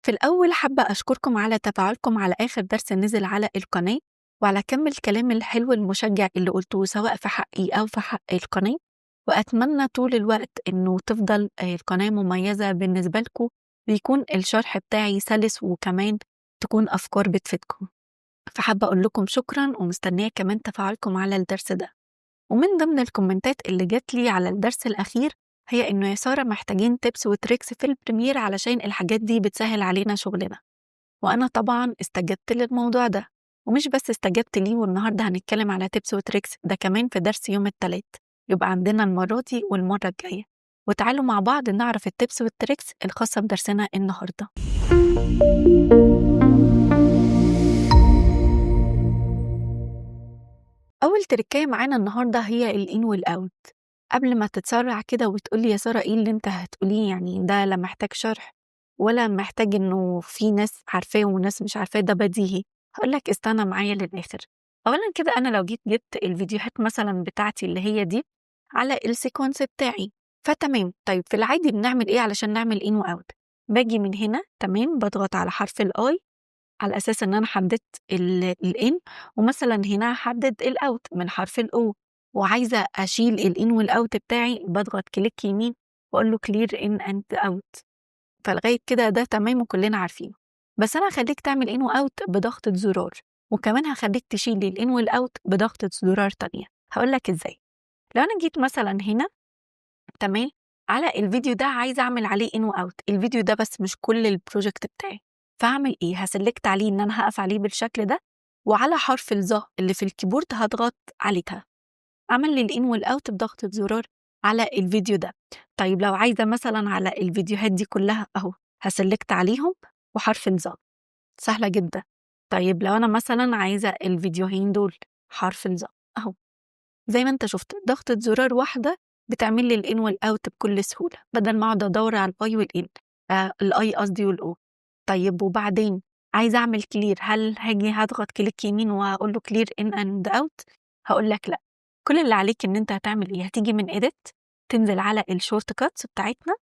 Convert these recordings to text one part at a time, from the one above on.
في الأول حابة أشكركم على تفاعلكم على آخر درس نزل على القناة، وعلى كم الكلام الحلو المشجع اللي قلتوه سواء في حقي أو في حق القناة. وأتمنى طول الوقت إنه تفضل القناة مميزة بالنسبة لكم، ويكون الشرح بتاعي سلس وكمان تكون أفكار بتفيدكم. فحابة أقول لكم شكرا ومستنية كمان تفاعلكم على الدرس ده. ومن ضمن الكومنتات اللي جات لي على الدرس الأخير هي إنه يا سارة محتاجين تيبس وتريكس في البريمير علشان الحاجات دي بتسهل علينا شغلنا. وأنا طبعا استجبت للموضوع ده، ومش بس استجبت ليه، والنهاردة هنتكلم على تيبس وتريكس ده كمان في درس يوم التلات. يبقى عندنا المرة دي والمرة الجاية، وتعالوا مع بعض نعرف التيبس والتريكس الخاصة بدرسنا النهاردة. أول تركاية معانا النهاردة هي الإن والأوت. قبل ما تتسرع كده وتقولي يا سارة إيه اللي أنت هتقوليه، يعني ده لا محتاج شرح ولا محتاج إنه في ناس عارفاه وناس مش عارفاه، ده بديهي. هقولك استنى معايا للآخر. أولا كده أنا لو جبت الفيديوهات مثلا بتاعتي اللي هي دي على السيكونس بتاعي فتمام. طيب في العادي بنعمل إيه علشان نعمل إن وأوت؟ باجي من هنا تمام، بضغط على حرف الآي على أساس إن أنا حددت الإن، ومثلا هنا هحدد الأوت من حرف الأو، وعايزة أشيل الإن والأوت بتاعي بضغط كليك يمين وأقول له كلير إن أند أوت. فلغاية كده ده تمام وكلنا عارفينه، بس أنا هخليك تعمل إن وأوت بضغطة زرار، وكمان هخليك تشيل الإن والأوت بضغطة زرار تانية. هقولك إزاي. لو أنا جيت مثلا هنا تمام على الفيديو ده عايزة أعمل عليه إن وأوت، الفيديو ده بس مش كل البروجكت بتاعي، فهعمل إيه؟ هسلكت عليه إن أنا هقف عليه بالشكل ده، وعلى حرف الظا اللي في الكيبورد هضغط عليها، أعمل لي الإن والأوت بضغطة زرار على الفيديو ده. طيب لو عايزة مثلا على الفيديوهات دي كلها أهو، هسلكت عليهم وحرف الظا، سهلة جدا. طيب لو أنا مثلا عايزة الفيديوهين دول، حرف الظا أهو، زي ما انت شفت ضغطة زرار واحدة بتعمل لي الإن والأوت بكل سهولة، بدل ما اقعد أدور على الأي والإن، الأي قصدي والأو. طيب وبعدين عايزة أعمل كلير، هل هاجي هضغط كليك يمين وأقول له كلير إن أند أوت؟ هقول لك لأ. كل اللي عليك إن أنت هتعمل إيه؟ هتيجي من إيديت، تنزل على الشورت كاتس بتاعتنا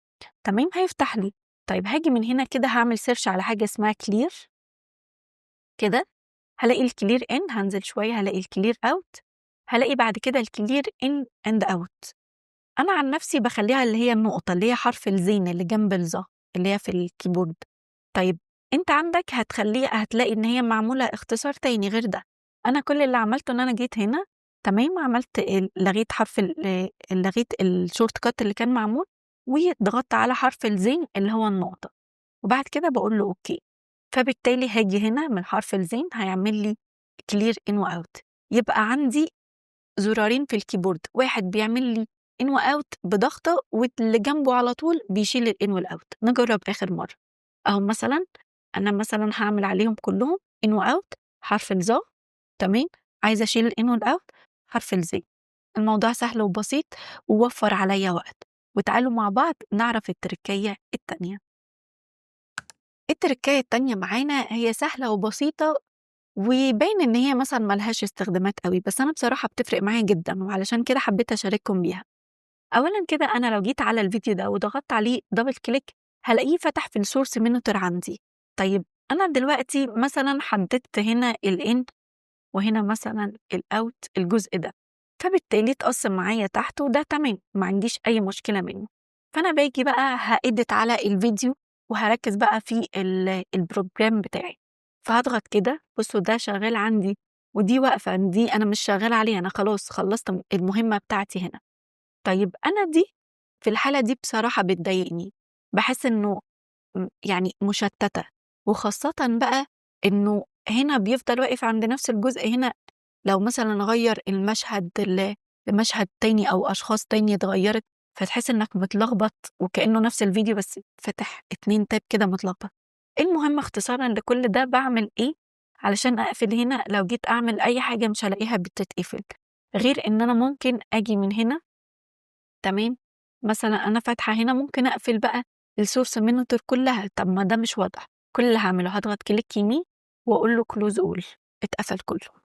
تمام، هيفتح لي. طيب هاجي من هنا كده هعمل سيرش على حاجة اسمها كلير كده، هلاقي الكلير إن، هنزل شوية هلاقي الكلير أوت، هلاقي بعد كده الكلير إن أند أوت. أنا عن نفسي بخليها اللي هي النقطة اللي هي حرف الزين اللي جنب الظا اللي هي في الكيبورد. طيب انت عندك هتخليها، هتلاقي ان هي معمولة اختصار تاني غير ده. انا كل اللي عملته ان انا جيت هنا تمام، عملت لغيت حرف لغيت الشورت كات اللي كان معمول، وضغطت على حرف الزين اللي هو النقطة، وبعد كده بقول له اوكي. فبالتالي هاجي هنا من حرف الزين هيعمل لي كلير ان واوت. يبقى عندي زرارين في الكيبورد، واحد بيعمل لي ان واوت بضغطه، واللي جنبه على طول بيشيل الان والاوت. نجرب اخر مره اهو، مثلا انا مثلا هعمل عليهم كلهم ان واوت، حرف الظا تمام، عايزه اشيل الان والاوت، حرف الزي. الموضوع سهل وبسيط ووفر عليا وقت. وتعالوا مع بعض نعرف التركية التانية. التركية التانية معانا هي سهلة وبسيطة، وباين ان هي مثلا ملهاش استخدامات قوي، بس انا بصراحة بتفرق معايا جدا، وعلشان كده حبيت اشارككم بيها. اولا كده انا لو جيت على الفيديو ده وضغطت عليه دبل كليك هلاقيه فتح في السورس مونيتور عندي. طيب انا دلوقتي مثلا حددت هنا الان وهنا مثلا الاوت الجزء ده، فبالتالي اتقسم معايا تحت وده تمام، ما عنديش اي مشكلة منه. فانا باجي بقى هأدت على الفيديو وهركز بقى في البروجرام بتاعي، فهضغط كده بصوا ده شغال عندي، ودي واقفة، دي أنا مش شغال عليها، أنا خلاص خلصت المهمة بتاعتي هنا. طيب أنا دي في الحالة دي بصراحة بتضايقني، بحس إنه يعني مشتتة، وخاصة بقى إنه هنا بيفضل واقف عند نفس الجزء هنا. لو مثلا غير المشهد لمشهد تاني أو أشخاص تاني اتغيرت، فتحس إنك متلخبط وكأنه نفس الفيديو بس فتح 2 تاب كده متلخبط. المهم اختصارا لكل ده بعمل إيه علشان أقفل هنا؟ لو جيت أعمل أي حاجة مش هلاقيها بتتقفل، غير إن أنا ممكن أجي من هنا تمام، مثلا أنا فاتحة هنا ممكن أقفل بقى السورس مونيتور كلها. طب ما ده مش واضح، كل اللي هعمله هضغط كليك يمين وأقول له كلوز أول، اتقفل كله،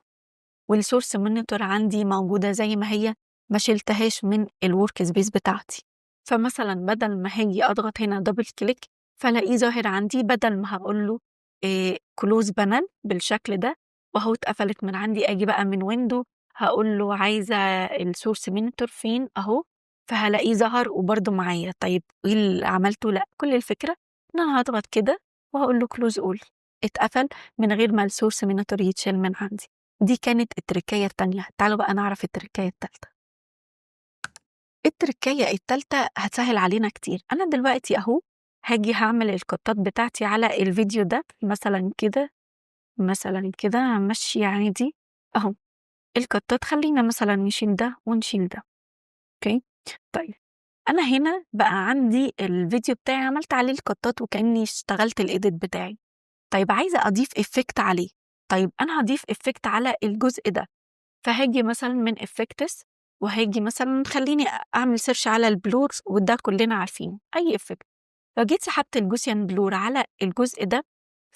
والسورس مونيتور عندي موجودة زي ما هي، ما شلتهاش من الورك سبيس بتاعتي. فمثلا بدل ما هاجي أضغط هنا دبل كليك فالاقيه ظاهر عندي بدل ما هقول له كلوز بانل بالشكل ده وهو اتقفلت من عندي، اجي بقى من ويندو هقول له عايزه السورس مونيتور فين اهو، فهلاقيه ظهر وبرده معايا. طيب ايه اللي عملته؟ لا، كل الفكره ان انا هضغط كده وهقول له كلوز اول، اتقفل من غير ما السورس مونيتور يتشال من عندي. دي كانت التركية التانية. تعالوا بقى نعرف التركية التالتة. التركية التالتة هتسهل علينا كتير. أنا دلوقتي أهو هاجي هعمل القطات بتاعتي على الفيديو ده مثلا كده، مثلا كده همشي عادي أهو القطات، خلينا مثلا نشيل ده ونشيل ده. أوكي، طيب أنا هنا بقى عندي الفيديو بتاعي عملت عليه القطات وكأني اشتغلت الإيديت بتاعي. طيب عايزة أضيف إفكت عليه. طيب أنا هضيف إفكت على الجزء ده، فهاجي مثلا من افكتس وهاجي مثلا خليني اعمل سيرش على البلور، وده كلنا عارفينه اي افكت. لو جيت سحبت الجوسيان بلور على الجزء ده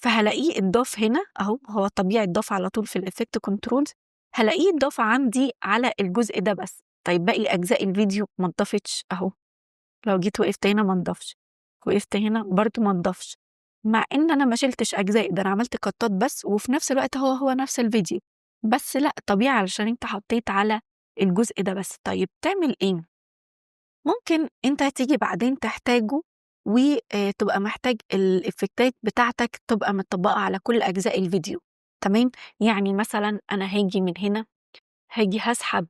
فهلاقيه اتضاف هنا اهو، هو طبيعي اتضاف على طول في الافكت كنترولز، هلاقيه اتضاف عندي على الجزء ده بس. طيب باقي اجزاء الفيديو ما اتضافتش اهو، لو جيت وقفت هنا ما اتضافش، وقفت هنا برضو ما اتضافش، مع ان انا ما شلتش اجزاء، ده انا عملت قطات بس وفي نفس الوقت هو نفس الفيديو. بس لا، طبيعي علشان انت حطيت على الجزء ده بس. طيب تعمل ايه؟ ممكن انت تيجي بعدين تحتاجه وتبقى محتاج الافكتات بتاعتك تبقى متطبقة على كل اجزاء الفيديو. تمام، يعني مثلا انا هاجي من هنا، هاجي هسحب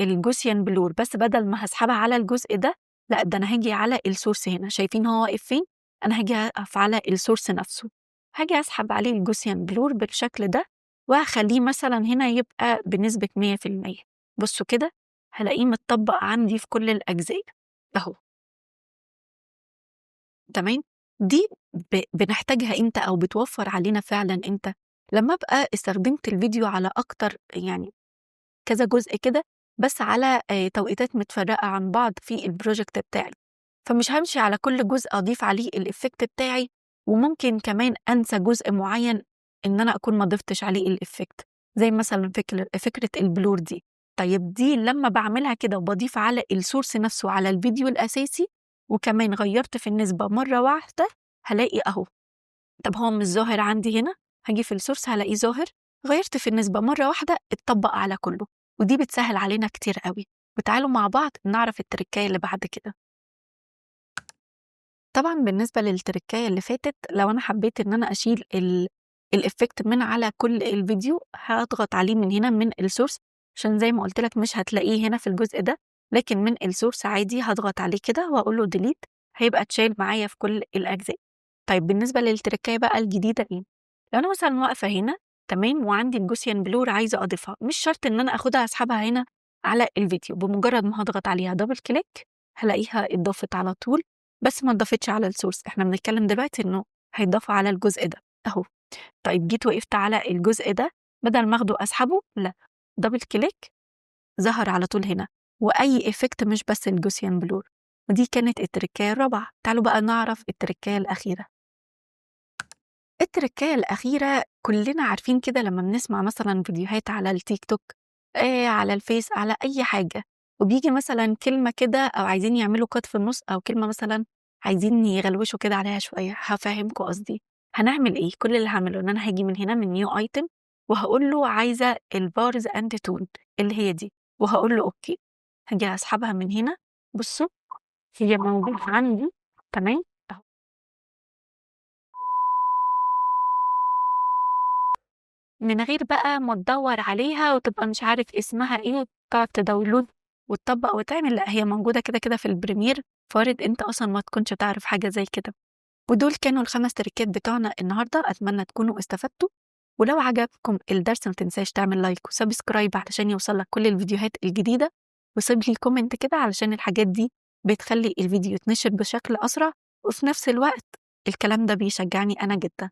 الجوسيان بلور، بس بدل ما هسحبها على الجزء ده لا، ده انا هاجي على السورس هنا. شايفين هو واقف فين؟ انا هاجي اقف على السورس نفسه، هاجي اسحب عليه الجوسيان بلور بالشكل ده وهخليه مثلا هنا يبقى بنسبة 100%. بصوا كده هلاقيه متطبق عندي في كل الأجزاء اهو. تمام، دي بنحتاجها امتى او بتوفر علينا فعلا امتى؟ لما ابقى استخدمت الفيديو على اكتر، يعني كذا جزء كده، بس على توقيتات متفرقة عن بعض في البروجكت بتاعي، فمش همشي على كل جزء أضيف عليه الإفكت بتاعي، وممكن كمان أنسى جزء معين إن أنا أكون ما ضفتش عليه الإفكت، زي مثلا فكرة البلور دي. طيب دي لما بعملها كده وبضيف على السورس نفسه على الفيديو الأساسي وكمان غيرت في النسبة مرة واحدة، هلاقي أهو. طب هو مش ظاهر عندي هنا، هاجي في السورس هلاقيه ظاهر، غيرت في النسبة مرة واحدة اتطبق على كله، ودي بتسهل علينا كتير قوي. وتعالوا مع بعض نعرف التركاية اللي بعد كده. طبعا بالنسبة للتركاية اللي فاتت، لو أنا حبيت إن أنا أشيل الإفكت من على كل الفيديو هضغط عليه من هنا من السورس، عشان زي ما قلت لك مش هتلاقيه هنا في الجزء ده، لكن من السورس عادي هضغط عليه كده وأقول له ديليت، هيبقى اتشال معايا في كل الأجزاء. طيب بالنسبة للتركاية بقى الجديدة إيه؟ لو أنا مثلا واقفة هنا تمام وعندي الجوسيان بلور عايزة أضيفها، مش شرط إن أنا أخدها أسحبها هنا على الفيديو، بمجرد ما هضغط عليها دبل كليك هلاقيها اتضافت على طول، بس ما اتضافتش على السورس. احنا بنتكلم دلوقتي إنه هيتضاف على الجزء ده أهو. طيب جيت وقفت على الجزء ده، بدل ما أخده أسحبه لا، دبل كليك ظهر على طول هنا، وأي إفكت مش بس الجوسيان بلور. ودي كانت التركاية الرابعة. تعالوا بقى نعرف التركاية الأخيرة. التركاية الأخيرة كلنا عارفين كده لما بنسمع مثلا فيديوهات على التيك توك، على الفيس، على أي حاجة، وبيجي مثلا كلمة كده أو عايزين يعملوا قط في النص، أو كلمة مثلا عايزين يغلوشوا كده عليها شوية. هفهمكم قصدي. هنعمل إيه؟ كل اللي هعمله إن أنا هاجي من هنا من نيو أيتم وهقول له عايزة البارز أند تون اللي هي دي، وهقول له أوكي. هاجي أسحبها من هنا، بصوا هي موجودة عندي. تمام، من غير بقى ما تدوّر عليها وتبقى مش عارف اسمها إيه وتقعد تداونلود وتطبّق وتعمل، لأ هي موجودة كده في البريمير، فوارد أنت أصلًا ما تكونش تعرف حاجة زي كده. ودول كانوا ال5 تريكات بتوعنا النهارده، أتمنى تكونوا استفدتوا، ولو عجبكم الدرس ما تنساش تعمل لايك وسبسكرايب علشان يوصلك كل الفيديوهات الجديدة، وسيب لي كومنت كده علشان الحاجات دي بتخلّي الفيديو يتنشر بشكل أسرع، وفي نفس الوقت الكلام ده بيشجعني أنا جدًا.